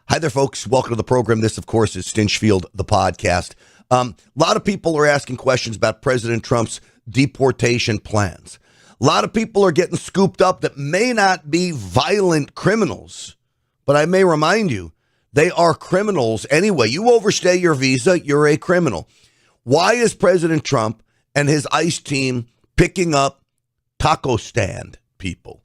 Hi there, folks. Welcome to the program. This, of course, is Stinchfield, the podcast. A lot of people are asking questions about President Trump's deportation plans. A lot of people are getting scooped up that may not be violent criminals, but I may remind you, they are criminals anyway. You overstay your visa, you're a criminal. Why is President Trump and his ICE team picking up taco stand people?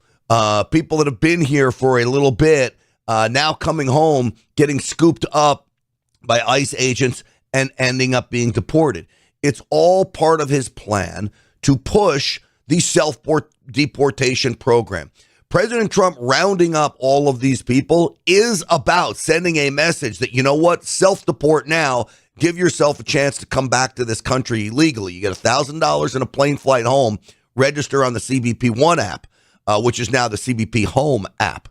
People that have been here for a little bit, now coming home, getting scooped up by ICE agents and ending up being deported. It's all part of his plan to push the self-deportation program. President Trump rounding up all of these people is about sending a message that, you know what, self-deport now, give yourself a chance to come back to this country illegally. You get $1,000 in a plane flight home, register on the CBP One app, which is now the CBP Home app.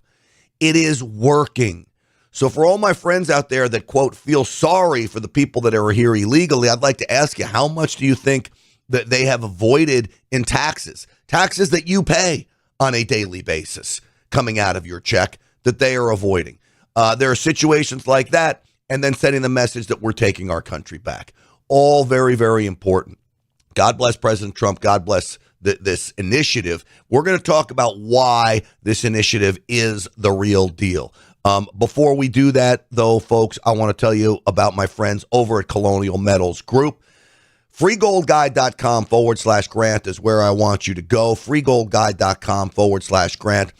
It is working. So for all my friends out there that, quote, feel sorry for the people that are here illegally, I'd like to ask you, how much do you think that they have avoided in taxes? Taxes that you pay on a daily basis coming out of your check that they are avoiding. There are situations like that, and then sending the message that we're taking our country back. All very, very important. God bless President Trump. God bless this initiative. We're going to talk about why this initiative is the real deal. Before we do that, though, folks, I want to tell you about my friends over at Colonial Metals Group. Freegoldguide.com/grant is where I want you to go. Freegoldguide.com/grant.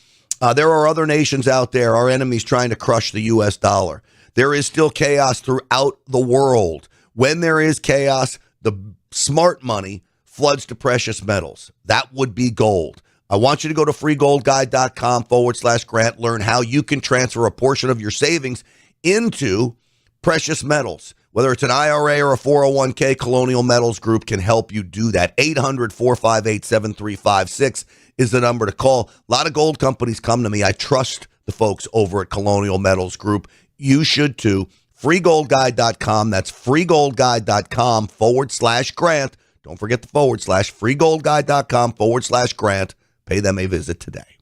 There are other nations out there, our enemies, trying to crush the U.S. dollar. There is still chaos throughout the world. When there is chaos, the smart money floods to precious metals. That would be gold. I want you to go to freegoldguide.com/grant. Learn how you can transfer a portion of your savings into precious metals. Whether it's an IRA or a 401k, Colonial Metals Group can help you do that. 800-458-7356 is the number to call. A lot of gold companies come to me. I trust the folks over at Colonial Metals Group. You should too. Freegoldguide.com. That's freegoldguide.com/grant. Don't forget the / freegoldguide.com/grant. Pay them a visit today.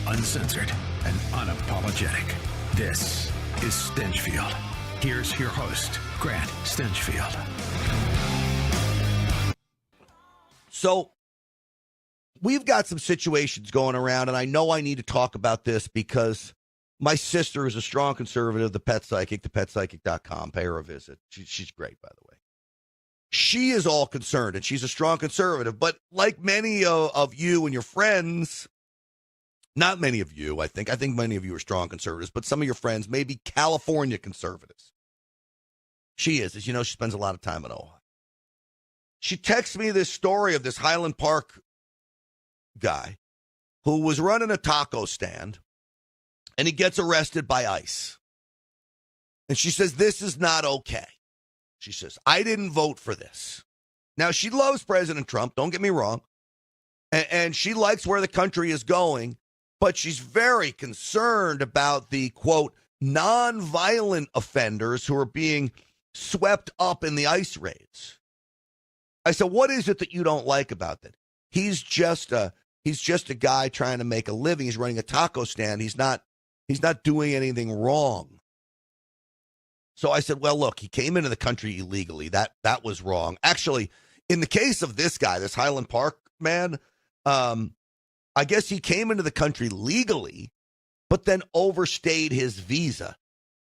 Uncensored and unapologetic. This is Stinchfield. Here's your host, Grant Stinchfield. So we've got some situations going around, and I know I need to talk about this because my sister is a strong conservative, the Pet Psychic, thepetpsychic.com. Pay her a visit. She's great, by the way. She is all concerned, and she's a strong conservative. But like many of you and your friends, not many of you, I think many of you are strong conservatives, but some of your friends may be California conservatives. She is. As you know, she spends a lot of time in Ohio. She texts me this story of this Highland Park guy who was running a taco stand, and he gets arrested by ICE. And she says, this is not okay. She says, I didn't vote for this. Now, she loves President Trump, don't get me wrong, and she likes where the country is going, but she's very concerned about the, quote, nonviolent offenders who are being swept up in the ICE raids. I said, what is it that you don't like about that? He's just a guy trying to make a living. He's running a taco stand. He's not doing anything wrong. So I said, well, look, he came into the country illegally. That was wrong. Actually, in the case of this guy, this Highland Park man, I guess he came into the country legally, but then overstayed his visa.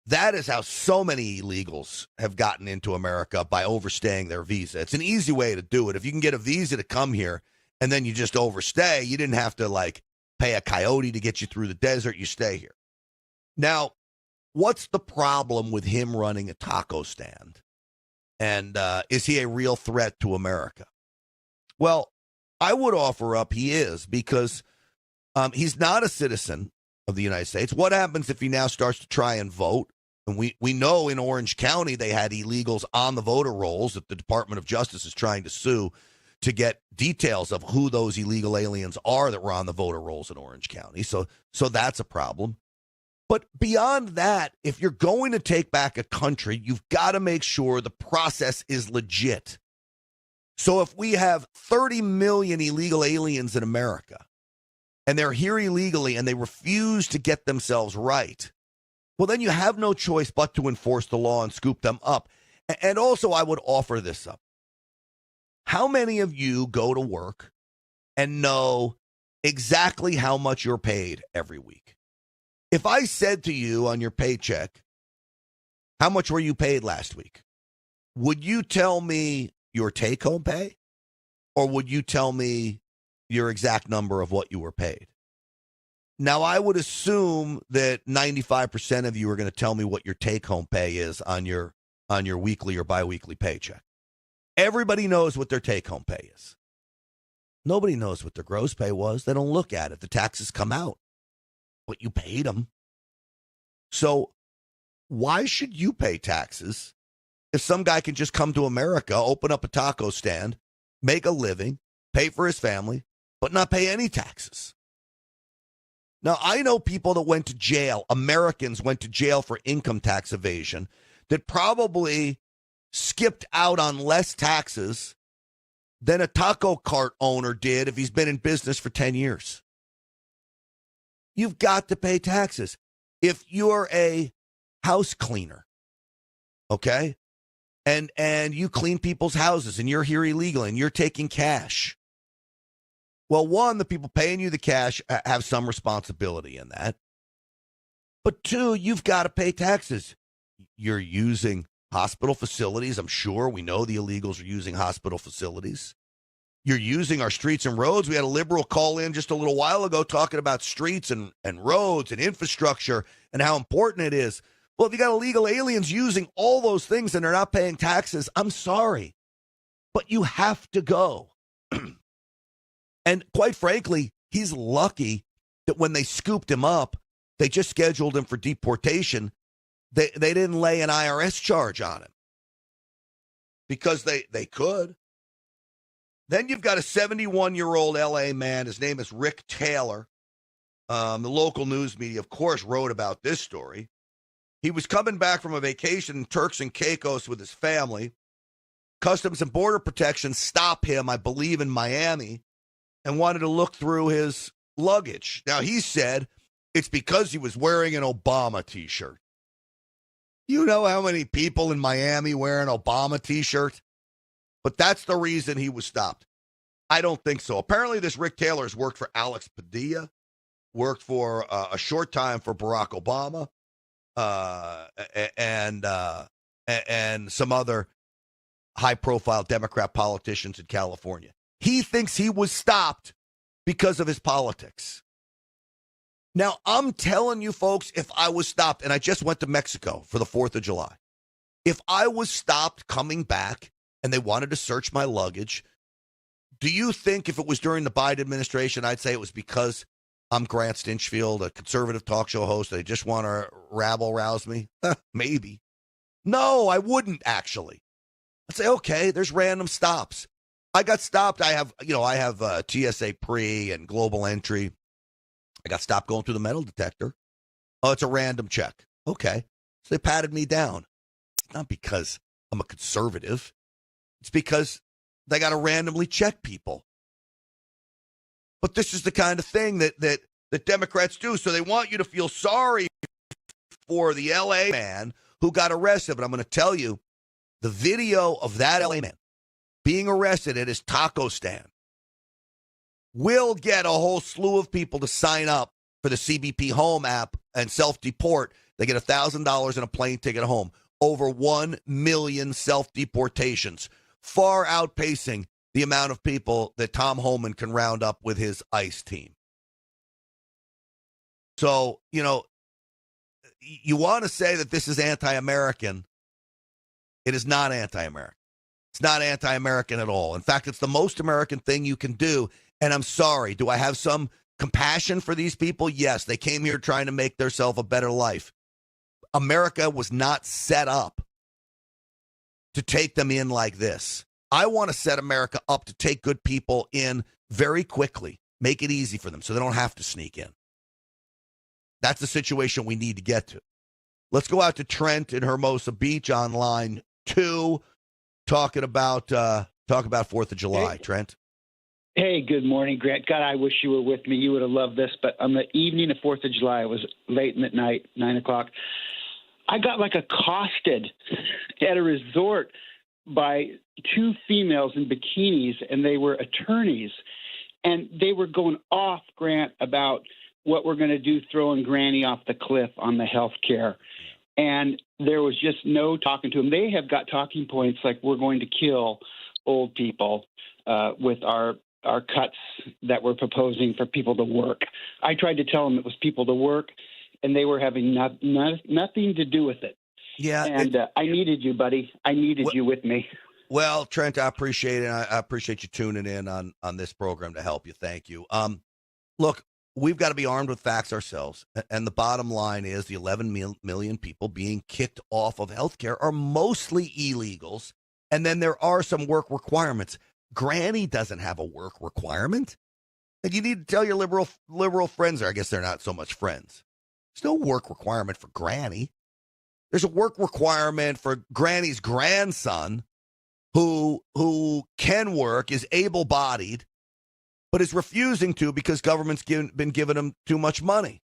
That is how so many illegals have gotten into America, by overstaying their visa. It's an easy way to do it. If you can get a visa to come here and then you just overstay, you didn't have to pay a coyote to get you through the desert. You stay here. Now, what's the problem with him running a taco stand? And is he a real threat to America? Well, I would offer up he is, because he's not a citizen of the United States. What happens if he now starts to try and vote? And we know in Orange County they had illegals on the voter rolls that the Department of Justice is trying to sue to get details of who those illegal aliens are that were on the voter rolls in Orange County. So that's a problem. But beyond that, if you're going to take back a country, you've got to make sure the process is legit. So if we have 30 million illegal aliens in America, and they're here illegally and they refuse to get themselves right, well, then you have no choice but to enforce the law and scoop them up. And also, I would offer this up. How many of you go to work and know exactly how much you're paid every week? If I said to you on your paycheck, how much were you paid last week? Would you tell me your take-home pay? Or would you tell me your exact number of what you were paid? Now, I would assume that 95% of you are going to tell me what your take-home pay is on your weekly or biweekly paycheck. Everybody knows what their take-home pay is. Nobody knows what their gross pay was. They don't look at it. The taxes come out. But you paid them. So why should you pay taxes if some guy can just come to America, open up a taco stand, make a living, pay for his family, but not pay any taxes? Now, I know people that went to jail, Americans went to jail for income tax evasion, that probably skipped out on less taxes than a taco cart owner did if he's been in business for 10 years. You've got to pay taxes. If you're a house cleaner, okay, and you clean people's houses and you're here illegally and you're taking cash, well, one, the people paying you the cash have some responsibility in that. But two, you've got to pay taxes. You're using hospital facilities. I'm sure we know the illegals are using hospital facilities. You're using our streets and roads. We had a liberal call in just a little while ago talking about streets and roads and infrastructure and how important it is. Well, if you got illegal aliens using all those things and they're not paying taxes, I'm sorry, but you have to go. And quite frankly, he's lucky that when they scooped him up, they just scheduled him for deportation. They didn't lay an IRS charge on him because they could. Then you've got a 71-year-old L.A. man. His name is Rick Taylor. The local news media, of course, wrote about this story. He was coming back from a vacation in Turks and Caicos with his family. Customs and Border Protection stopped him, I believe, in Miami, and wanted to look through his luggage. Now, he said it's because he was wearing an Obama T-shirt. You know how many people in Miami wear an Obama T-shirt? But that's the reason he was stopped. I don't think so. Apparently, this Rick Taylor has worked for Alex Padilla, worked for a short time for Barack Obama, and some other high-profile Democrat politicians in California. He thinks he was stopped because of his politics. Now, I'm telling you, folks, if I was stopped, and I just went to Mexico for the 4th of July, if I was stopped coming back and they wanted to search my luggage, do you think if it was during the Biden administration, I'd say it was because I'm Grant Stinchfield, a conservative talk show host, they just want to rabble-rouse me? Maybe. No, I wouldn't, actually. I'd say, okay, there's random stops. I got stopped. I have TSA pre and global entry. I got stopped going through the metal detector. Oh, it's a random check. Okay. So they patted me down. It's not because I'm a conservative. It's because they got to randomly check people. But this is the kind of thing that Democrats do. So they want you to feel sorry for the L.A. man who got arrested. But I'm going to tell you, the video of that L.A. man being arrested at his taco stand will get a whole slew of people to sign up for the CBP Home app and self-deport. They get $1,000 and a plane ticket home. Over 1 million self-deportations, far outpacing the amount of people that Tom Homan can round up with his ICE team. So, you want to say that this is anti-American. It is not anti-American. It's not anti-American at all. In fact, it's the most American thing you can do. And I'm sorry, do I have some compassion for these people? Yes, they came here trying to make themselves a better life. America was not set up to take them in like this. I want to set America up to take good people in very quickly, make it easy for them so they don't have to sneak in. That's the situation we need to get to. Let's go out to Trent in Hermosa Beach on line 2. Talk about 4th of July, Hey. Trent. Hey, good morning, Grant. God, I wish you were with me. You would have loved this. But on the evening of 4th of July, it was late in the night, 9 o'clock, I got like accosted at a resort by two females in bikinis, and they were attorneys. And they were going off, Grant, about what we're going to do throwing Granny off the cliff on the health care. And there was just no talking to them. They have got talking points like we're going to kill old people with our cuts that we're proposing for people to work. I tried to tell them it was people to work, and they were having nothing to do with it. Yeah. And I needed you, buddy. I needed you with me. Well, Trent, I appreciate it. I appreciate you tuning in on this program to help you. Thank you. Look, we've got to be armed with facts ourselves. And the bottom line is the 11 million people being kicked off of healthcare are mostly illegals. And then there are some work requirements. Granny doesn't have a work requirement. And you need to tell your liberal friends there. I guess they're not so much friends. There's no work requirement for Granny. There's a work requirement for Granny's grandson who can work, is able-bodied, but is refusing to because government's been giving him too much money.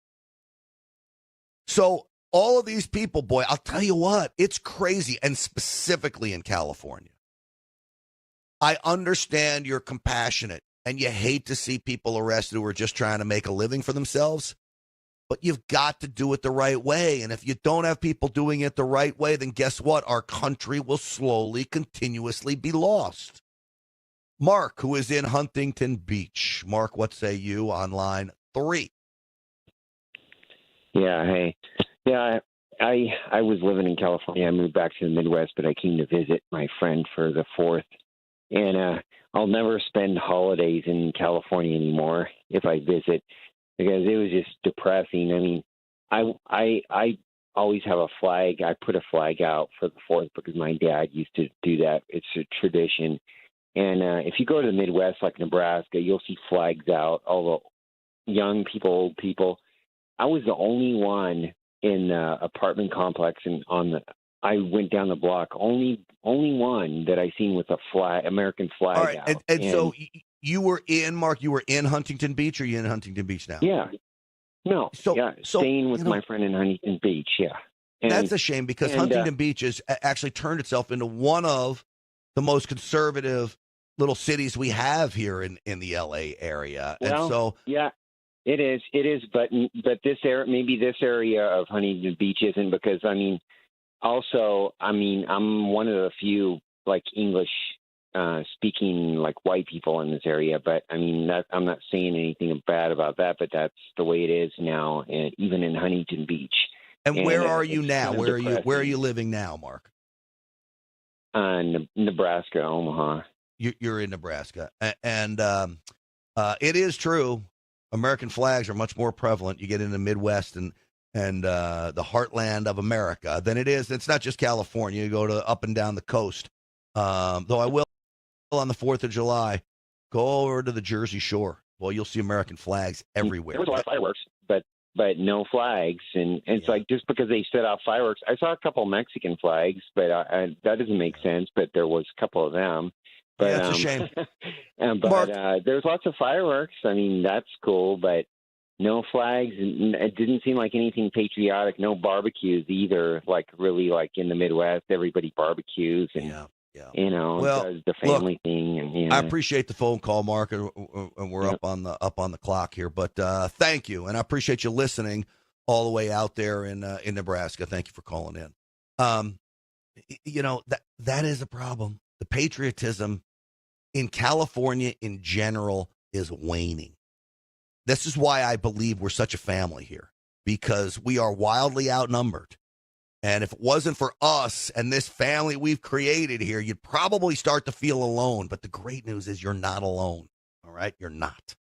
So all of these people, boy, I'll tell you what, it's crazy, and specifically in California. I understand you're compassionate, and you hate to see people arrested who are just trying to make a living for themselves, but you've got to do it the right way. And if you don't have people doing it the right way, then guess what? Our country will slowly, continuously be lost. Mark, who is in Huntington Beach. Mark, what say you on line 3? Yeah, hey. Yeah, I was living in California. I moved back to the Midwest, but I came to visit my friend for the 4th. And I'll never spend holidays in California anymore if I visit, because it was just depressing. I mean, I always have a flag. I put a flag out for the 4th because my dad used to do that. It's a tradition. And if you go to the Midwest, like Nebraska, you'll see flags out, all the young people, old people. I was the only one in the apartment complex, and I went down the block, only one that I seen with a flag, American flag All right, out. and so you were in, Mark, you were in Huntington Beach, or are you in Huntington Beach now? Yeah. No. Staying with my friend in Huntington Beach, yeah. And that's a shame, because Huntington Beach has actually turned itself into one of the most conservative little cities we have here in the L.A. area. Well, and so, yeah, it is. But this area, maybe this area of Huntington Beach isn't, because, I'm one of the few, like, English speaking, like, white people in this area. But, I'm not saying anything bad about that, but that's the way it is now, and even in Huntington Beach. And where are you now? Where are you living now, Mark? Nebraska, Omaha. You're in Nebraska. And it is true. American flags are much more prevalent. You get in the Midwest and the heartland of America than it is. It's not just California. You go to up and down the coast. Though I will, on the 4th of July, go over to the Jersey Shore. Well, you'll see American flags everywhere. There was a lot of fireworks, but no flags. And it's like, just because they set off fireworks, I saw a couple Mexican flags, but that doesn't make sense. But there was a couple of them. But, yeah, it's a shame. But there's lots of fireworks. That's cool, but no flags. And it didn't seem like anything patriotic. No barbecues either. Like, really, like in the Midwest, everybody barbecues and does the family thing. And I appreciate the phone call, Mark, and we're up on the clock here. But thank you, and I appreciate you listening all the way out there in Nebraska. Thank you for calling in. That is a problem. The patriotism in California in general is waning. This is why I believe we're such a family here, because we are wildly outnumbered. And if it wasn't for us and this family we've created here, you'd probably start to feel alone. But the great news is you're not alone. All right? You're not.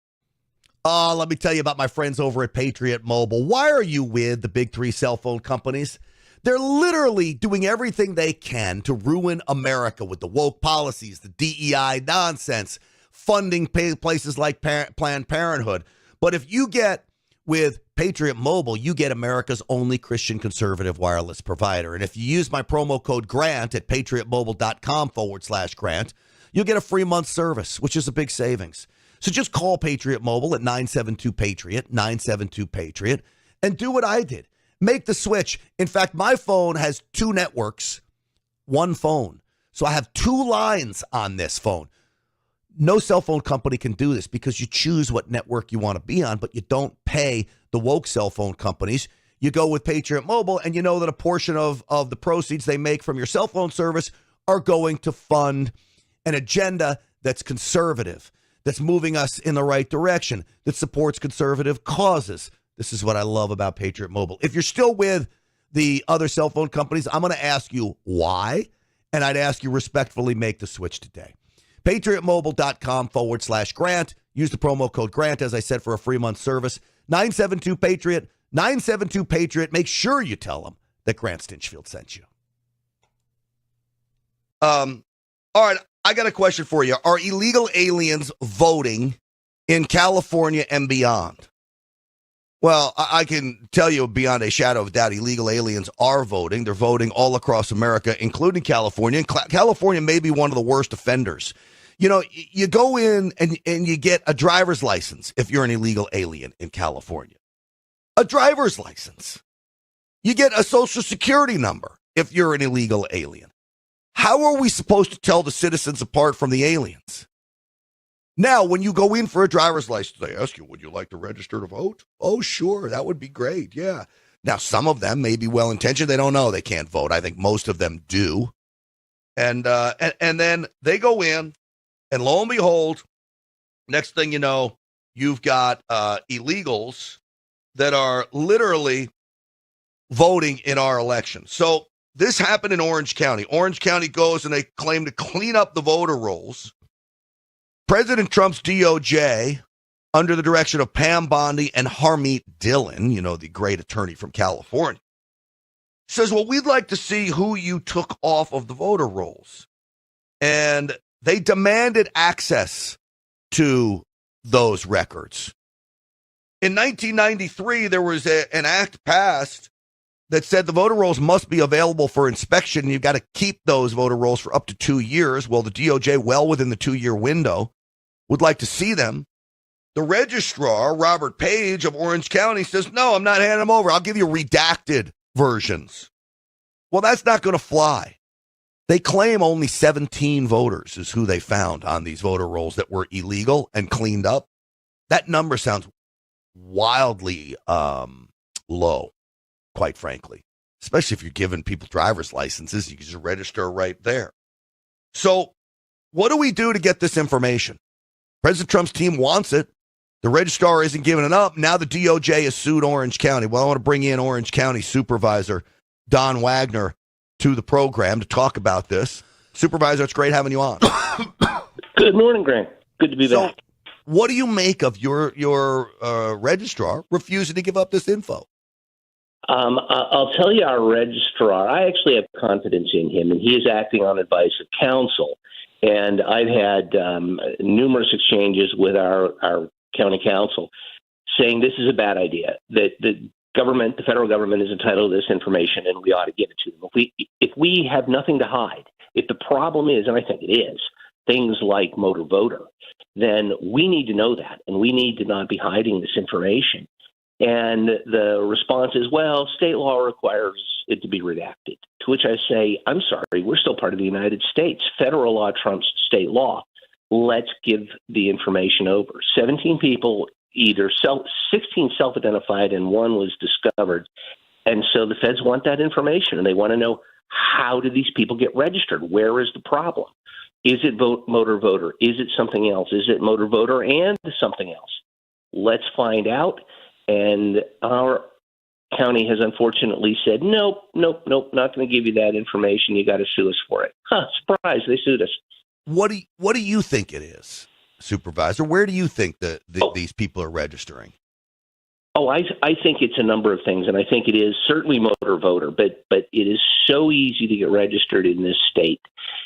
Let me tell you about my friends over at Patriot Mobile. Why are you with the big three cell phone companies? They're literally doing everything they can to ruin America with the woke policies, the DEI nonsense, funding places like Planned Parenthood. But if you get with Patriot Mobile, you get America's only Christian conservative wireless provider. And if you use my promo code GRANT at patriotmobile.com/Grant, you'll get a free month service, which is a big savings. So just call Patriot Mobile at 972-PATRIOT, 972-PATRIOT, and do what I did. Make the switch. In fact, my phone has 2 networks, 1 phone. So I have 2 lines on this phone. No cell phone company can do this because you choose what network you want to be on, but you don't pay the woke cell phone companies. You go with Patriot Mobile, and you know that a portion of the proceeds they make from your cell phone service are going to fund an agenda that's conservative, that's moving us in the right direction, that supports conservative causes. This is what I love about Patriot Mobile. If you're still with the other cell phone companies, I'm going to ask you why, and I'd ask you respectfully, make the switch today. PatriotMobile.com/Grant. Use the promo code Grant, as I said, for a free month service. 972-PATRIOT, 972-PATRIOT. Make sure you tell them that Grant Stinchfield sent you. All right, I got a question for you. Are illegal aliens voting in California and beyond? Well, I can tell you beyond a shadow of doubt, illegal aliens are voting. They're voting all across America, including California. And California may be one of the worst offenders. You know, you go in and you get a driver's license if you're an illegal alien in California. A driver's license. You get a social security number if you're an illegal alien. How are we supposed to tell the citizens apart from the aliens? Now, when you go in for a driver's license, they ask you, would you like to register to vote? Oh, sure, that would be great, yeah. Now, some of them may be well-intentioned. They don't know they can't vote. I think most of them do. And then they go in, and lo and behold, next thing you know, you've got illegals that are literally voting in our election. So this happened in Orange County. Orange County goes and they claim to clean up the voter rolls. President Trump's DOJ, under the direction of Pam Bondi and Harmeet Dillon, you know, the great attorney from California, says, well, we'd like to see who you took off of the voter rolls. And they demanded access to those records. In 1993, there was an act passed that said the voter rolls must be available for inspection. You've got to keep those voter rolls for up to 2 years. Well, the DOJ, well within the 2-year window, would like to see them. The registrar, Robert Page of Orange County, says, no, I'm not handing them over. I'll give you redacted versions. Well, that's not going to fly. They claim only 17 voters is who they found on these voter rolls that were illegal and cleaned up. That number sounds wildly low, quite frankly, especially if you're giving people driver's licenses. You can just register right there. So what do we do to get this information? President Trump's team wants it. The registrar isn't giving it up. Now the DOJ has sued Orange County. Well, I want to bring in Orange County Supervisor Don Wagner to the program to talk about this. Supervisor, it's great having you on. Good morning, Grant. Good to be back. What do you make of your registrar refusing to give up this info? I'll tell you, our registrar, I actually have confidence in him, and he is acting on advice of counsel. And I've had numerous exchanges with our county council saying this is a bad idea, that the government, the federal government, is entitled to this information, and we ought to give it to them. If we have nothing to hide, if the problem is, and I think it is, things like motor voter, then we need to know that, and we need to not be hiding this information. And the response is, well, state law requires it to be redacted, to which I say, I'm sorry, we're still part of the United States. Federal law trumps state law. Let's give the information over. 17 people, 16 self-identified and 1 was discovered. And so the feds want that information, and they want to know, how do these people get registered? Where is the problem? Is it motor voter? Is it something else? Is it motor voter and something else? Let's find out. And our county has unfortunately said, nope, not going to give you that information. You got to sue us for it. Surprise, they sued us. What do you think it is, Supervisor? Where do you think that these people are registering? Oh, I think it's a number of things, and I think it is certainly motor voter, but it is so easy to get registered in this state.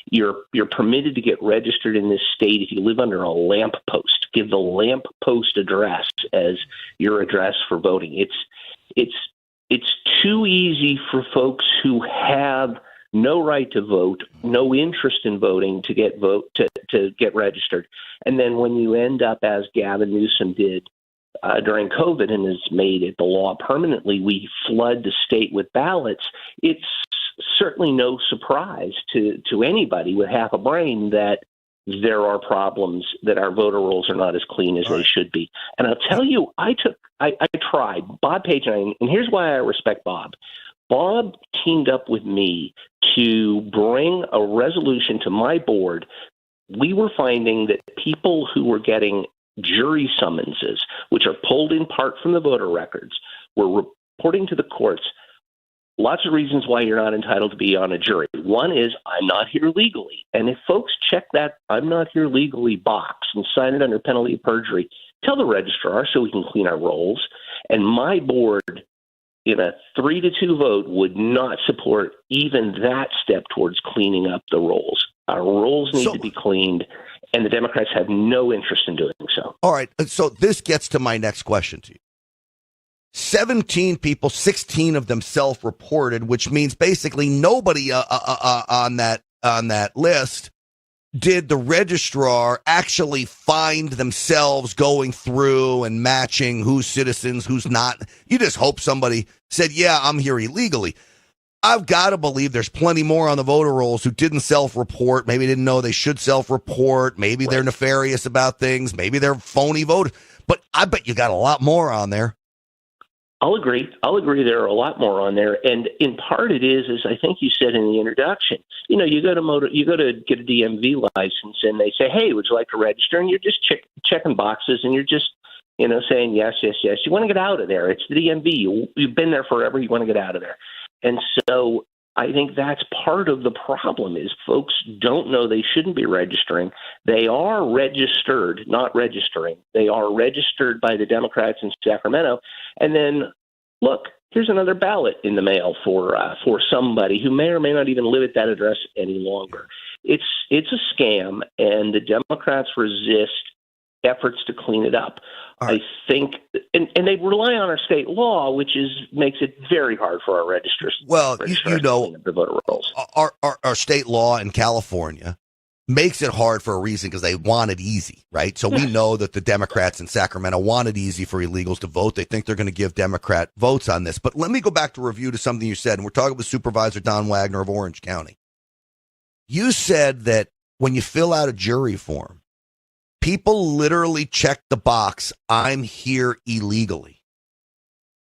You're permitted to get registered in this state if you live under a lamp post. Give the lamp post address as your address for voting. It's too easy for folks who have no right to vote, no interest in voting to get registered. And then when you end up, as Gavin Newsom did during COVID and has made it the law permanently, we flood the state with ballots. It's certainly no surprise to anybody with half a brain that there are problems, that our voter rolls are not as clean as they should be. And I'll tell you, I tried. Bob Page and here's why I respect Bob. Bob teamed up with me to bring a resolution to my board. We were finding that people who were getting jury summonses, which are pulled in part from the voter records, were reporting to the courts lots of reasons why you're not entitled to be on a jury. One is, I'm not here legally. And if folks check that I'm not here legally box and sign it under penalty of perjury, tell the registrar so we can clean our rolls. And my board, in a 3-2 vote, would not support even that step towards cleaning up the rolls. Our rolls need to be cleaned, and the Democrats have no interest in doing so. All right. So this gets to my next question to you. 17 people, 16 of them self-reported, which means basically nobody on that list did the registrar actually find themselves going through and matching who's citizens, who's not. You just hope somebody said, yeah, I'm here illegally. I've got to believe there's plenty more on the voter rolls who didn't self-report, maybe didn't know they should self-report, maybe they're nefarious about things, maybe they're phony voters. But I bet you got a lot more on there. I'll agree. There are a lot more on there, and in part it is, as I think you said in the introduction. You know, you go to get a DMV license, and they say, "Hey, would you like to register?" And you're just checking boxes, and you're just, saying yes, yes, yes. You want to get out of there. It's the DMV. You've been there forever. You want to get out of there, and so I think that's part of the problem. Is folks don't know they shouldn't be registering. They are registered, not registering. They are registered by the Democrats in Sacramento. And then, look, here's another ballot in the mail for somebody who may or may not even live at that address any longer. It's a scam, and the Democrats resist efforts to clean it up. Right. I think, and they rely on our state law, which makes it very hard for our registrars. Well, to clean up the voter rolls. Our state law in California makes it hard for a reason, because they want it easy, right? So we know that the Democrats in Sacramento want it easy for illegals to vote. They think they're going to give Democrat votes on this. But let me go back to review to something you said, and we're talking with Supervisor Don Wagner of Orange County. You said that when you fill out a jury form, people literally check the box, I'm here illegally.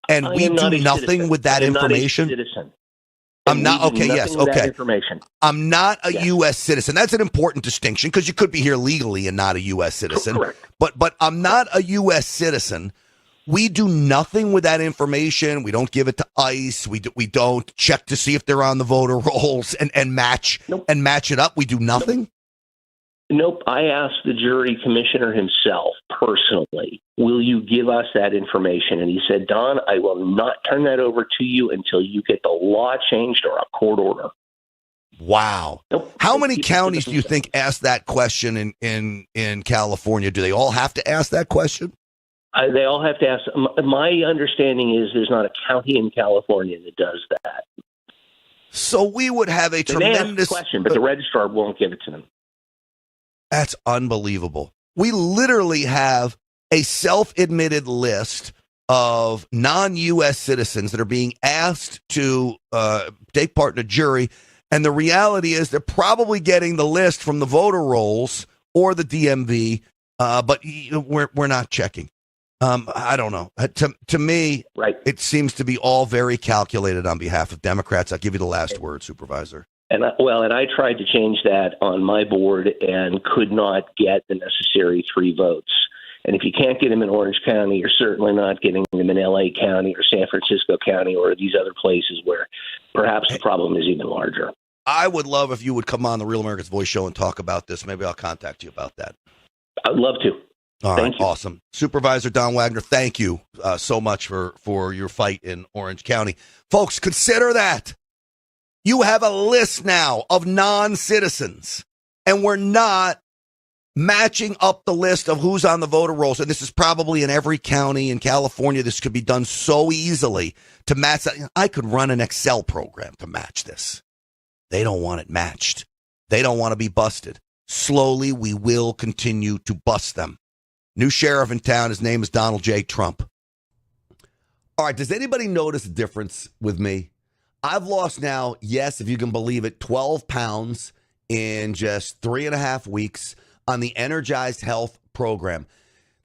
And we do nothing with that information. I'm not. Okay. Yes. Okay. I'm not a U.S. citizen. That's an important distinction, because you could be here legally and not a U.S. citizen. Correct. But I'm not a U.S. citizen. We do nothing with that information. We don't give it to ICE. We don't check to see if they're on the voter rolls and match it up. We do nothing. Nope. I asked the jury commissioner himself personally, will you give us that information? And he said, Don, I will not turn that over to you until you get the law changed or a court order. Wow. Nope. How many counties do you think asked that question in California? Do they all have to ask that question? They all have to ask. My understanding is there's not a county in California that does that. So we would have a tremendous question, but the registrar won't give it to them. That's unbelievable. We literally have a self-admitted list of non-U.S. citizens that are being asked to take part in a jury. And the reality is they're probably getting the list from the voter rolls or the DMV, but we're not checking. I don't know. To me, right, it seems to be all very calculated on behalf of Democrats. I'll give you the last word, Supervisor. And I tried to change that on my board and could not get the necessary 3 votes. And if you can't get them in Orange County, you're certainly not getting them in L.A. County or San Francisco County or these other places where perhaps the problem is even larger. I would love if you would come on the Real America's Voice show and talk about this. Maybe I'll contact you about that. I'd love to. All right, awesome. Supervisor Don Wagner, thank you so much for your fight in Orange County. Folks, consider that. You have a list now of non-citizens, and we're not matching up the list of who's on the voter rolls. And this is probably in every county in California. This could be done so easily to match that. I could run an Excel program to match this. They don't want it matched. They don't want to be busted. Slowly, we will continue to bust them. New sheriff in town. His name is Donald J. Trump. All right, does anybody notice a difference with me? I've lost now, yes, if you can believe it, 12 pounds in just 3.5 weeks on the Energized Health program.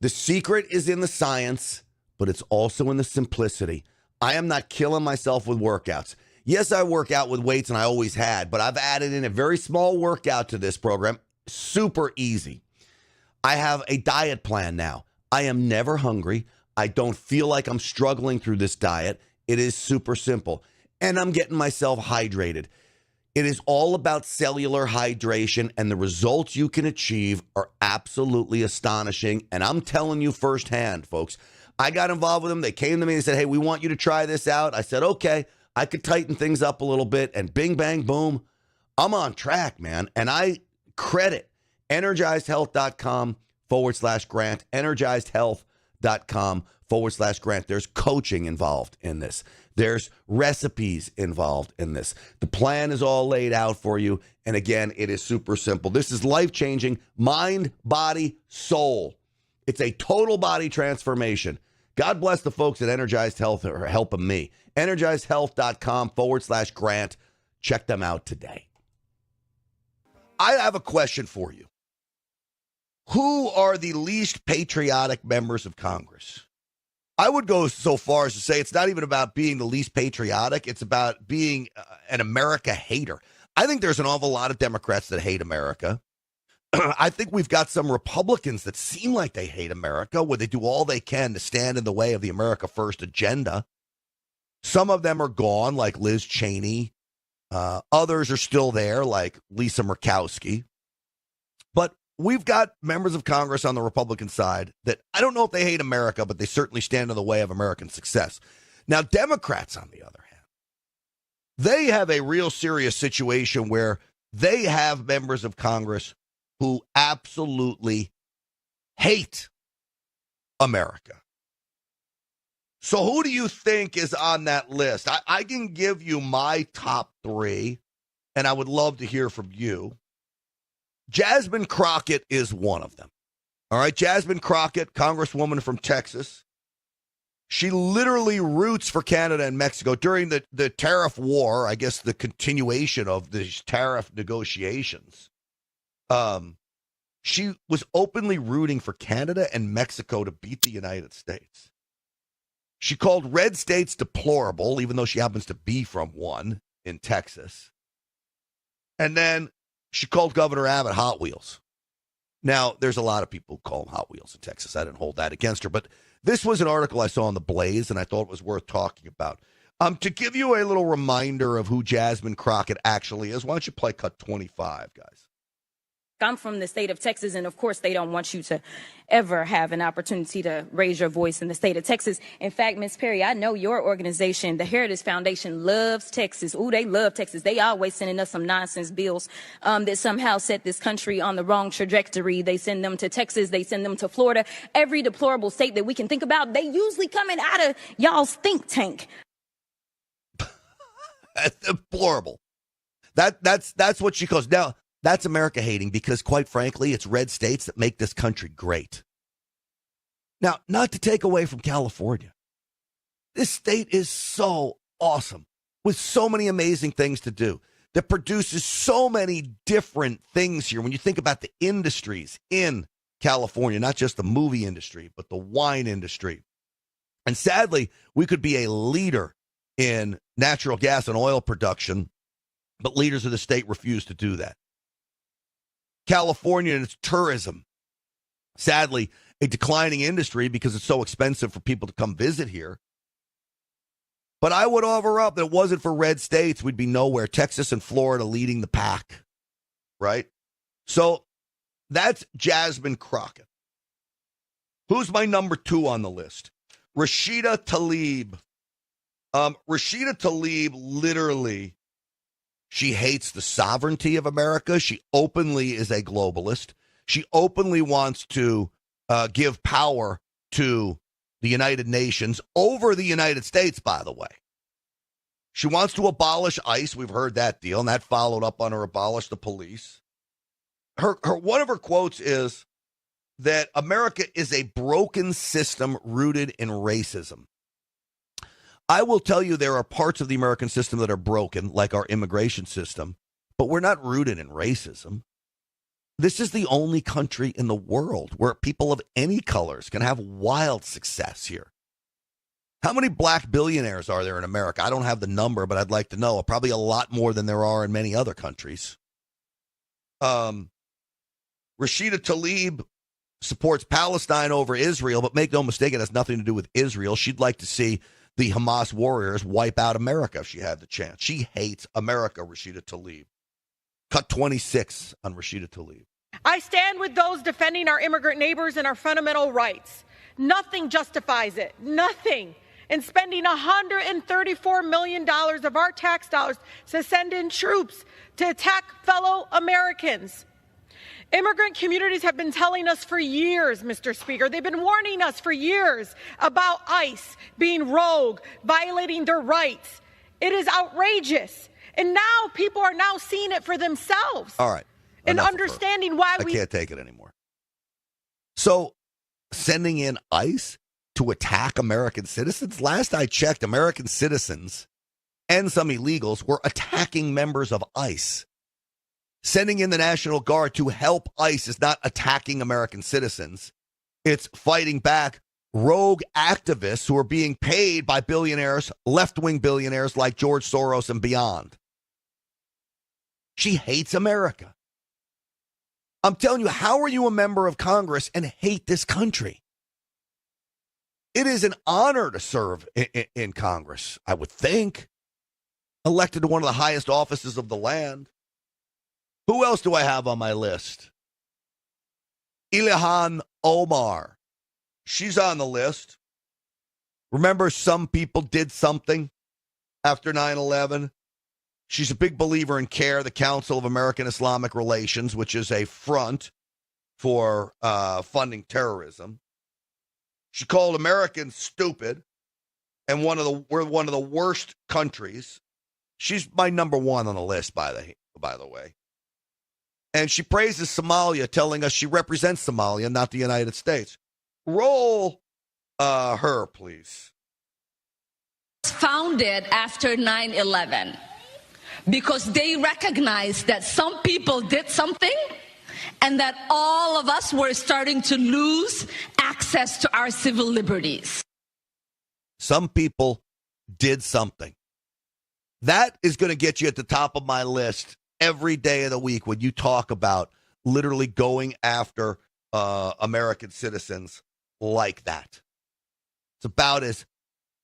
The secret is in the science, but it's also in the simplicity. I am not killing myself with workouts. Yes, I work out with weights, and I always had, but I've added in a very small workout to this program. Super easy. I have a diet plan now. I am never hungry. I don't feel like I'm struggling through this diet. It is super simple. And I'm getting myself hydrated. It is all about cellular hydration, and the results you can achieve are absolutely astonishing. And I'm telling you firsthand, folks. I got involved with them. They came to me and said, hey, we want you to try this out. I said, okay. I could tighten things up a little bit, and bing, bang, boom. I'm on track, man. And I credit energizedhealth.com/Grant, energizedhealth.com/Grant. There's coaching involved in this. There's recipes involved in this. The plan is all laid out for you. And again, it is super simple. This is life-changing, mind, body, soul. It's a total body transformation. God bless the folks at Energized Health who are helping me. energizedhealth.com/Grant. Check them out today. I have a question for you. Who are the least patriotic members of Congress? I would go so far as to say it's not even about being the least patriotic. It's about being an America hater. I think there's an awful lot of Democrats that hate America. I think we've got some Republicans that seem like they hate America, where they do all they can to stand in the way of the America First agenda. Some of them are gone, like Liz Cheney. Others are still there, like Lisa Murkowski. But we've got members of Congress on the Republican side that I don't know if they hate America, but they certainly stand in the way of American success. Now, Democrats, on the other hand, they have a real serious situation where they have members of Congress who absolutely hate America. So who do you think is on that list? I can give you my top 3, and I would love to hear from you. Jasmine Crockett is one of them. All right, Jasmine Crockett, Congresswoman from Texas. She literally roots for Canada and Mexico during the tariff war, I guess the continuation of these tariff negotiations. She was openly rooting for Canada and Mexico to beat the United States. She called red states deplorable, even though she happens to be from one in Texas. And then she called Governor Abbott Hot Wheels. Now, there's a lot of people who call them Hot Wheels in Texas. I didn't hold that against her. But this was an article I saw in The Blaze, and I thought it was worth talking about. To give you a little reminder of who Jasmine Crockett actually is, why don't you play cut 25, guys? I'm from the state of Texas, and of course, they don't want you to ever have an opportunity to raise your voice in the state of Texas. In fact, Ms. Perry, I know your organization, the Heritage Foundation, loves Texas. Ooh, they love Texas. They always sending us some nonsense bills that somehow set this country on the wrong trajectory. They send them to Texas. They send them to Florida. Every deplorable state that we can think about, they usually coming out of y'all's think tank. That's deplorable. That's what she calls. Now, that's America hating because, quite frankly, it's red states that make this country great. Now, not to take away from California. This state is so awesome with so many amazing things to do that produces so many different things here. When you think about the industries in California, not just the movie industry, but the wine industry. And sadly, we could be a leader in natural gas and oil production, but leaders of the state refuse to do that. California and its tourism, sadly, a declining industry because it's so expensive for people to come visit here. But I would offer up that it wasn't for red states, we'd be nowhere. Texas and Florida leading the pack, right? So that's Jasmine Crockett. Who's my number 2 on the list? Rashida Tlaib. Rashida Tlaib literally, she hates the sovereignty of America. She openly is a globalist. She openly wants to give power to the United Nations over the United States, by the way. She wants to abolish ICE. We've heard that deal, and that followed up on her abolish the police. Her one of her quotes is that America is a broken system rooted in racism. I will tell you there are parts of the American system that are broken, like our immigration system, but we're not rooted in racism. This is the only country in the world where people of any colors can have wild success here. How many black billionaires are there in America? I don't have the number, but I'd like to know. Probably a lot more than there are in many other countries. Rashida Tlaib supports Palestine over Israel, but make no mistake, it has nothing to do with Israel. She'd like to see the Hamas warriors wipe out America if she had the chance. She hates America, Rashida Tlaib. Cut 26 on Rashida Tlaib. I stand with those defending our immigrant neighbors and our fundamental rights. Nothing justifies it. Nothing. And spending $134 million of our tax dollars to send in troops to attack fellow Americans. Immigrant communities have been telling us for years, Mr. Speaker, they've been warning us for years about ICE being rogue, violating their rights. It is outrageous. And now people are now seeing it for themselves. All right. And understanding why I can't take it anymore. So, sending in ICE to attack American citizens? Last I checked, American citizens and some illegals were attacking members of ICE. Sending in the National Guard to help ICE is not attacking American citizens. It's fighting back rogue activists who are being paid by billionaires, left-wing billionaires like George Soros and beyond. She hates America. I'm telling you, how are you a member of Congress and hate this country? It is an honor to serve in Congress, I would think. Elected to one of the highest offices of the land. Who else do I have on my list? Ilhan Omar. She's on the list. Remember, some people did something after 9/11? She's a big believer in CARE, the Council of American Islamic Relations, which is a front for funding terrorism. She called Americans stupid, and we're one of the worst countries. She's my number one on the list, by the way. And she praises Somalia, telling us she represents Somalia, not the United States. Roll her, please. Founded after 9/11. Because they recognized that some people did something and that all of us were starting to lose access to our civil liberties. Some people did something. That is going to get you at the top of my list every day of the week when you talk about literally going after American citizens like that. It's about as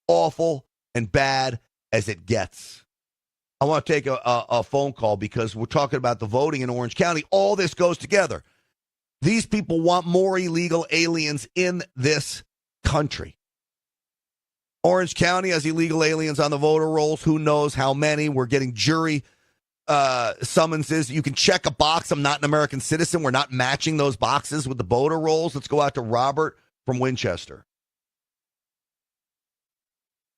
awful and bad as it gets. I want to take a phone call because we're talking about the voting in Orange County. All this goes together. These people want more illegal aliens in this country. Orange County has illegal aliens on the voter rolls. Who knows how many? We're getting jury summonses. You can check a box. I'm not an American citizen. We're not matching those boxes with the voter rolls. Let's go out to Robert from Winchester.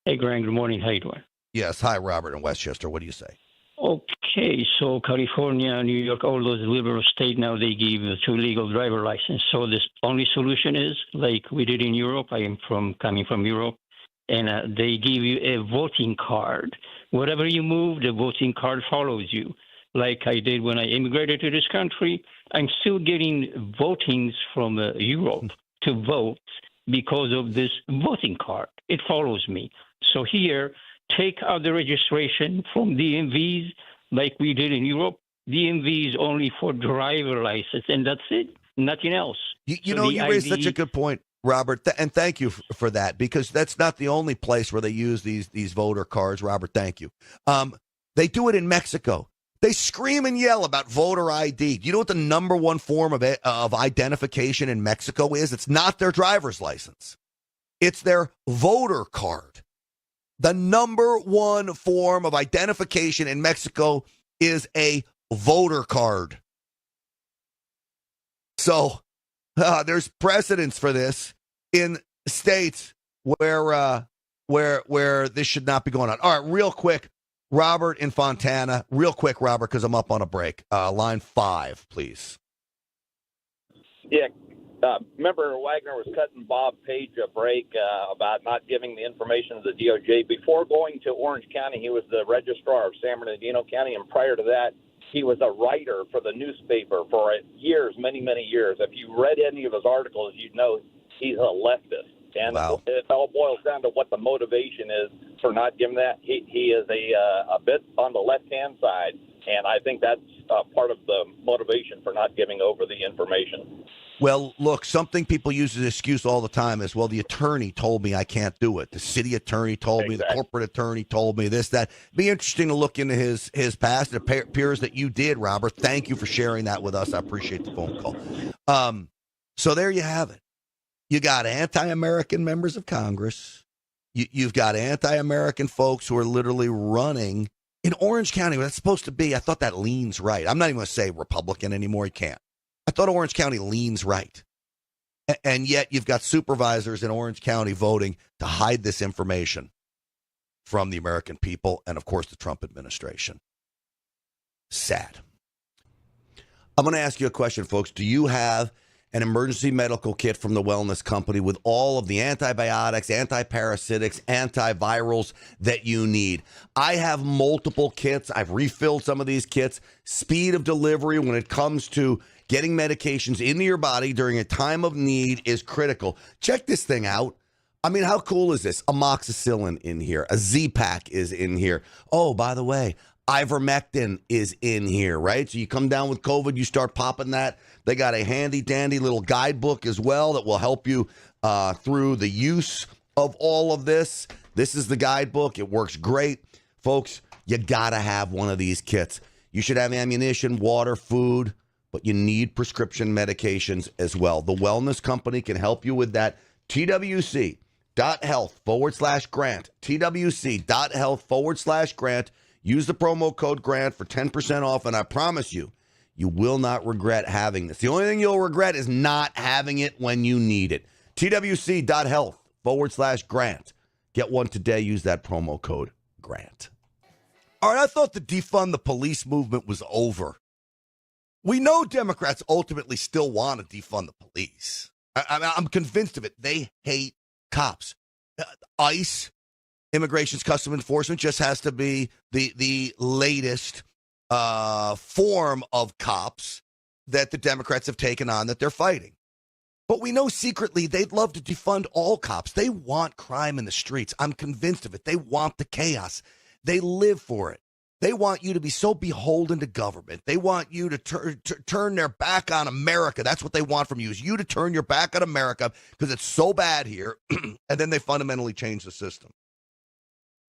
Hey, Grant. Good morning. How you doing? Yes. Hi, Robert in Westchester. What do you say? Okay. So California, New York, all those liberal states now, they give two legal driver license. So the only solution is like we did in Europe. I am coming from Europe. And they give you a voting card. Wherever you move, the voting card follows you. Like I did when I immigrated to this country, I'm still getting votings from Europe to vote because of this voting card. It follows me. So here, take out the registration from DMVs like we did in Europe. DMV is only for driver license, and that's it. Nothing else. You raised such a good point, Robert, and thank you for that, because that's not the only place where they use these voter cards. Robert, thank you. They do it in Mexico. They scream and yell about voter ID. Do you know what the number one form of identification in Mexico is? It's not their driver's license. It's their voter card. The number one form of identification in Mexico is a voter card. So there's precedence for this in states where this should not be going on. All right, real quick, Robert in Fontana. Real quick, Robert, because I'm up on a break. Line 5, please. Yeah. Remember Wagner was cutting Bob Page a break about not giving the information to the DOJ. Before going to Orange County, he was the registrar of San Bernardino County, and prior to that, he was a writer for the newspaper for years, many, many years. If you read any of his articles, you'd know he's a leftist. And wow. It all boils down to what the motivation is for not giving that. He is a bit on the left-hand side, and I think that's part of the motivation for not giving over the information. Well, look, something people use as an excuse all the time is, well, the attorney told me I can't do it. The city attorney told me, the corporate attorney told me this, that. Be interesting to look into his past. It appears that you did, Robert. Thank you for sharing that with us. I appreciate the phone call. So there you have it. You got anti-American members of Congress. You've got anti-American folks who are literally running in Orange County. That's supposed to be, I thought that leans right. I'm not even going to say Republican anymore. You can't. I thought Orange County leans right. And yet you've got supervisors in Orange County voting to hide this information from the American people and, of course, the Trump administration. Sad. I'm going to ask you a question, folks. Do you have an emergency medical kit from the wellness company with all of the antibiotics, antiparasitics, antivirals that you need? I have multiple kits. I've refilled some of these kits. Speed of delivery when it comes to getting medications into your body during a time of need is critical. Check this thing out. I mean, how cool is this? Amoxicillin in here. A Z-Pack is in here. Oh, by the way, ivermectin is in here, right? So you come down with COVID, you start popping that. They got a handy-dandy little guidebook as well that will help you through the use of all of this. This is the guidebook. It works great. Folks, you got to have one of these kits. You should have ammunition, water, food, but you need prescription medications as well. The Wellness Company can help you with that. TWC.health/grant. TWC.health/grant. Use the promo code GRANT for 10% off, and I promise you, you will not regret having this. The only thing you'll regret is not having it when you need it. TWC.health/grant. Get one today. Use that promo code GRANT. All right, I thought the defund the police movement was over. We know Democrats ultimately still want to defund the police. I'm convinced of it. They hate cops. ICE, Immigration's Customs Enforcement, just has to be the latest form of cops that the Democrats have taken on that they're fighting. But we know secretly they'd love to defund all cops. They want crime in the streets. I'm convinced of it. They want the chaos. They live for it. They want you to be so beholden to government. They want you to turn their back on America. That's what they want from you, is you to turn your back on America because it's so bad here, and then they fundamentally change the system.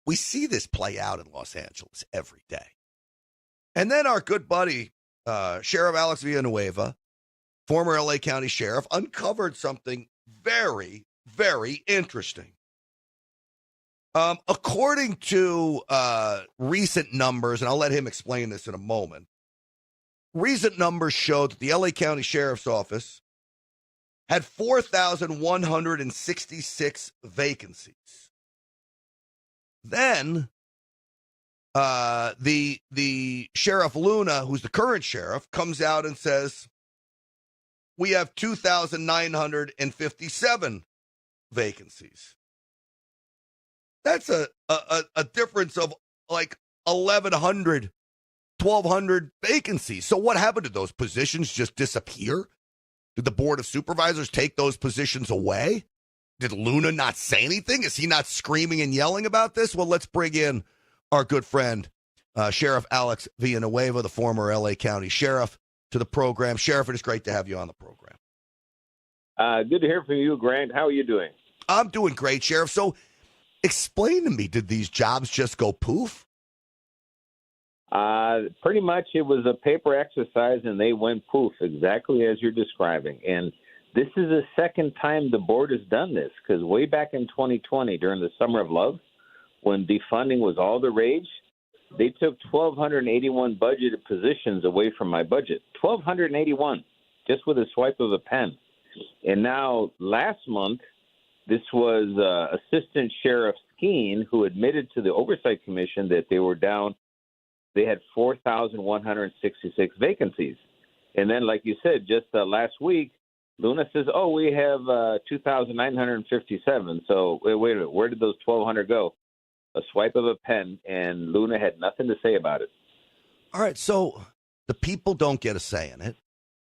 We see this play out in Los Angeles every day. And then our good buddy, Sheriff Alex Villanueva, former LA County Sheriff, uncovered something very, very interesting. According to recent numbers, and I'll let him explain this in a moment, recent numbers show that the LA County Sheriff's Office had 4,166 vacancies. Then the Sheriff Luna, who's the current sheriff, comes out and says, we have 2,957 vacancies. That's a difference of like 1,100, 1,200 vacancies. So what happened? Did those positions just disappear? Did the Board of Supervisors take those positions away? Did Luna not say anything? Is he not screaming and yelling about this? Well, let's bring in our good friend, Sheriff Alex Villanueva, the former LA County Sheriff, to the program. Sheriff, it is great to have you on the program. Good to hear from you, Grant. How are you doing? I'm doing great, Sheriff. So explain to me, did these jobs just go poof? Pretty much it was a paper exercise, and they went poof, exactly as you're describing. And this is the second time the board has done this, because way back in 2020, during the Summer of Love, when defunding was all the rage, they took 1,281 budgeted positions away from my budget. 1,281, just with a swipe of a pen. And now last month, this was Assistant Sheriff Skeen, who admitted to the Oversight Commission that they were down, they had 4,166 vacancies. And then, like you said, just last week, Luna says, oh, we have 2,957. So wait a minute, where did those 1,200 go? A swipe of a pen, and Luna had nothing to say about it. All right, so the people don't get a say in it.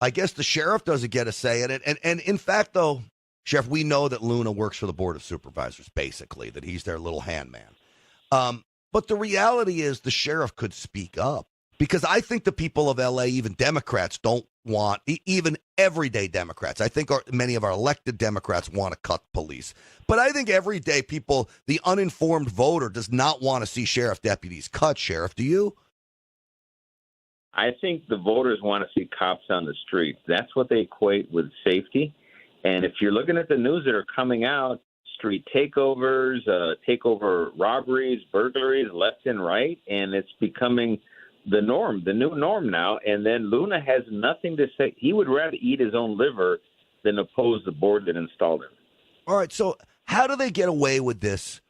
I guess the sheriff doesn't get a say in it. And in fact, though, Sheriff, we know that Luna works for the Board of Supervisors, basically, that he's their little hand man. But the reality is the sheriff could speak up, because I think the people of L.A., even Democrats, don't want, even everyday Democrats, I think many of our elected Democrats want to cut police. But I think everyday people, the uninformed voter, does not want to see sheriff deputies cut. Sheriff, do you? I think the voters want to see cops on the streets. That's what they equate with safety. And if you're looking at the news that are coming out, street takeovers, takeover robberies, burglaries, left and right, and it's becoming the norm, the new norm now. And then Luna has nothing to say. He would rather eat his own liver than oppose the board that installed him. All right, so how do they get away with this?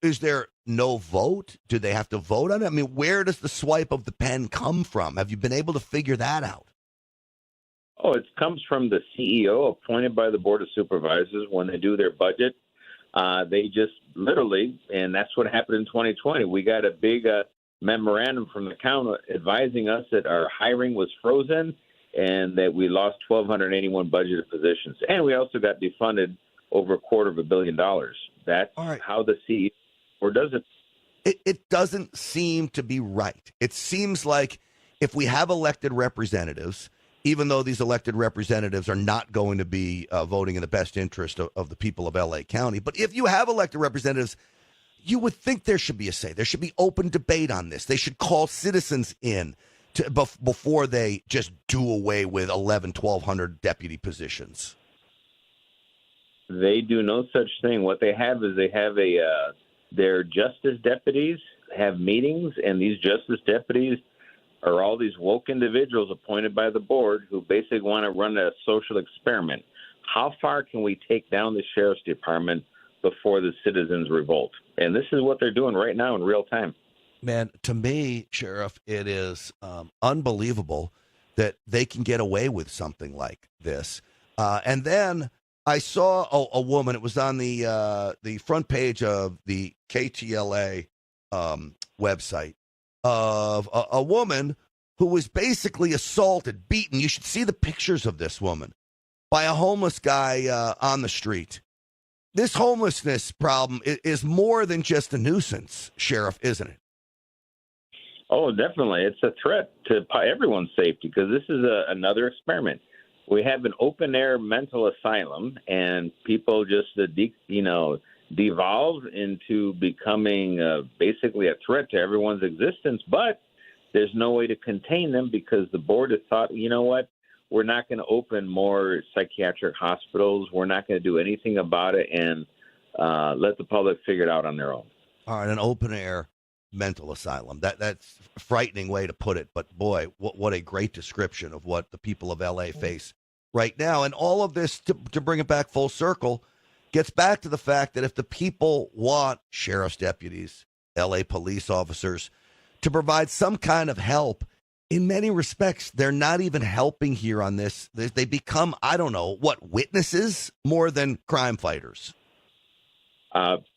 Is there no vote? Do they have to vote on it? I mean, where does the swipe of the pen come from? Have you been able to figure that out? Oh, it comes from the CEO appointed by the Board of Supervisors when they do their budget. They just literally, and that's what happened in 2020. We got a big memorandum from the county advising us that our hiring was frozen and that we lost 1,281 budgeted positions. And we also got defunded over $250 million. That's how the CEO, or does it? It doesn't seem to be right. It seems like if we have elected representatives, even though these elected representatives are not going to be voting in the best interest of the people of L.A. County, but if you have elected representatives, you would think there should be a say. There should be open debate on this. They should call citizens in before they just do away with 1,200 deputy positions. They do no such thing. What they have is their justice deputies have meetings, and these justice deputies are all these woke individuals appointed by the board who basically want to run a social experiment. How far can we take down the sheriff's department before the citizens revolt? And this is what they're doing right now in real time. Man, to me, Sheriff, it is unbelievable that they can get away with something like this. And then I saw a woman. It was on the front page of the KTLA website of a woman who was basically assaulted, beaten. You should see the pictures of this woman by a homeless guy on the street. This homelessness problem is more than just a nuisance, Sheriff, isn't it? Oh, definitely. It's a threat to everyone's safety because this is another experiment. We have an open-air mental asylum, and people just, devolve into becoming basically a threat to everyone's existence. But there's no way to contain them because the board has thought, you know what, we're not going to open more psychiatric hospitals. We're not going to do anything about it and let the public figure it out on their own. All right, an open-air mental asylum. That's a frightening way to put it, but boy, what a great description of what the people of L.A. face right now. And all of this, to bring it back full circle, gets back to the fact that if the people want sheriff's deputies, L.A. police officers, to provide some kind of help, in many respects, they're not even helping here on this. They become, I don't know, witnesses more than crime fighters?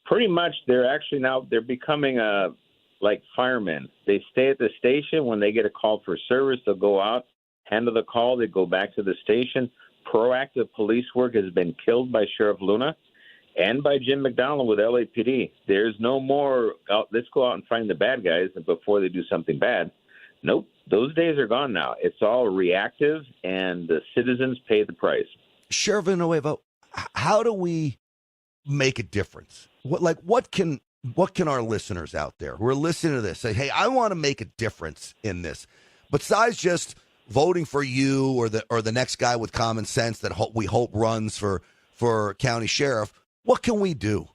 Pretty much, they're becoming like firemen. They stay at the station. When they get a call for service, they'll go out, handle the call, they go back to the station. Proactive police work has been killed by Sheriff Luna and by Jim McDonald with LAPD. There's no more, let's go out and find the bad guys before they do something bad. Nope, those days are gone now. It's all reactive, and the citizens pay the price. Sheriff Villanueva, how do we make a difference? What can our listeners out there who are listening to this say, hey, I want to make a difference in this, besides just voting for you or the next guy with common sense that we hope runs for county sheriff? What can we do?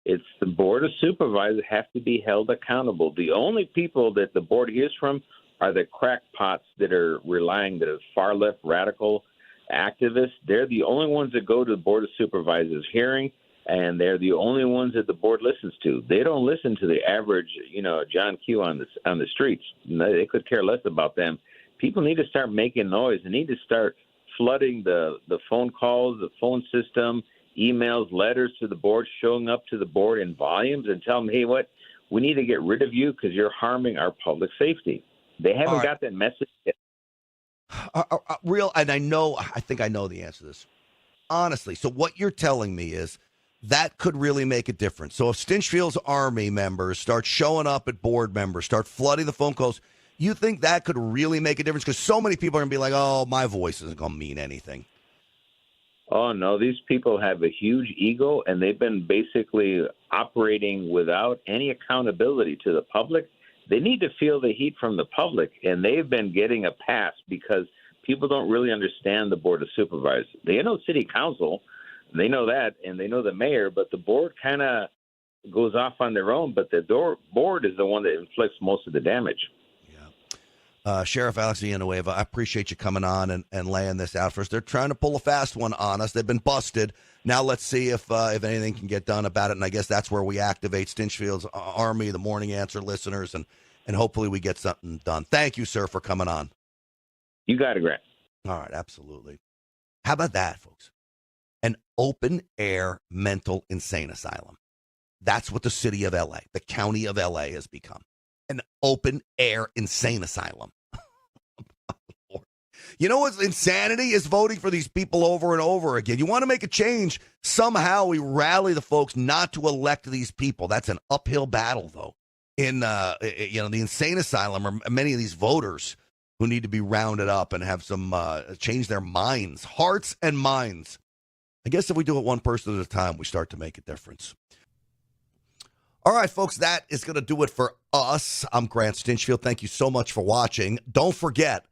It's the Board of Supervisors have to be held accountable. The only people that the board hears from are the crackpots that are that are far left radical activists. They're the only ones that go to the Board of Supervisors hearing, and they're the only ones that the board listens to. They don't listen to the average, John Q on the streets. They could care less about them. People need to start making noise. They need to start flooding the phone calls, the phone system, emails, letters to the board, showing up to the board in volumes and tell them, hey, we need to get rid of you because you're harming our public safety. They haven't got that message yet. And I think I know the answer to this. Honestly, so what you're telling me is that could really make a difference. So if Stinchfield's Army members start showing up at board members, start flooding the phone calls, you think that could really make a difference? Because so many people are going to be like, oh, my voice isn't going to mean anything. Oh, no, these people have a huge ego, and they've been basically operating without any accountability to the public. They need to feel the heat from the public, and they've been getting a pass because people don't really understand the Board of Supervisors. They know City Council, they know that, and they know the mayor, but the board kind of goes off on their own, but the board is the one that inflicts most of the damage. Sheriff Alex Villanueva, I appreciate you coming on and laying this out for us. They're trying to pull a fast one on us. They've been busted. Now let's see if anything can get done about it. And I guess that's where we activate Stinchfield's Army, the Morning Answer listeners, and hopefully we get something done. Thank you, sir, for coming on. You got it, Grant. All right, absolutely. How about that, folks? An open-air mental insane asylum. That's what the city of L.A., the county of L.A. has become. An open-air insane asylum. You know what's insanity is voting for these people over and over again. You want to make a change, somehow we rally the folks not to elect these people. That's an uphill battle, though. In the insane asylum are many of these voters who need to be rounded up and have some change their minds, hearts and minds. I guess if we do it one person at a time, we start to make a difference. All right, folks, that is going to do it for us. I'm Grant Stinchfield. Thank you so much for watching. Don't forget,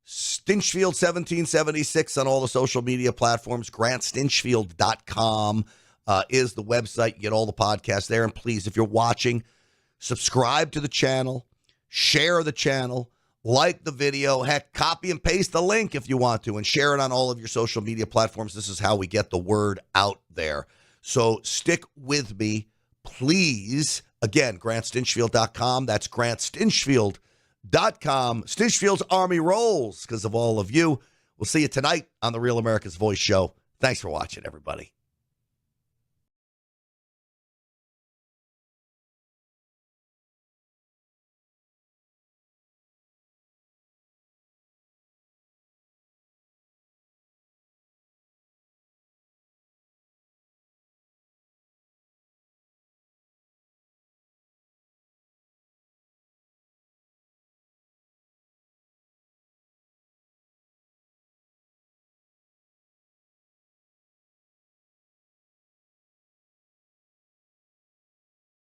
Stinchfield 1776 on all the social media platforms. GrantStinchfield.com is the website. You get all the podcasts there. And please, if you're watching, subscribe to the channel, share the channel, like the video. Heck, copy and paste the link if you want to, and share it on all of your social media platforms. This is how we get the word out there. So stick with me, please. Again, GrantStinchfield.com. That's GrantStinchfield.com. Stinchfield's Army rolls because of all of you. We'll see you tonight on the Real America's Voice show. Thanks for watching, everybody.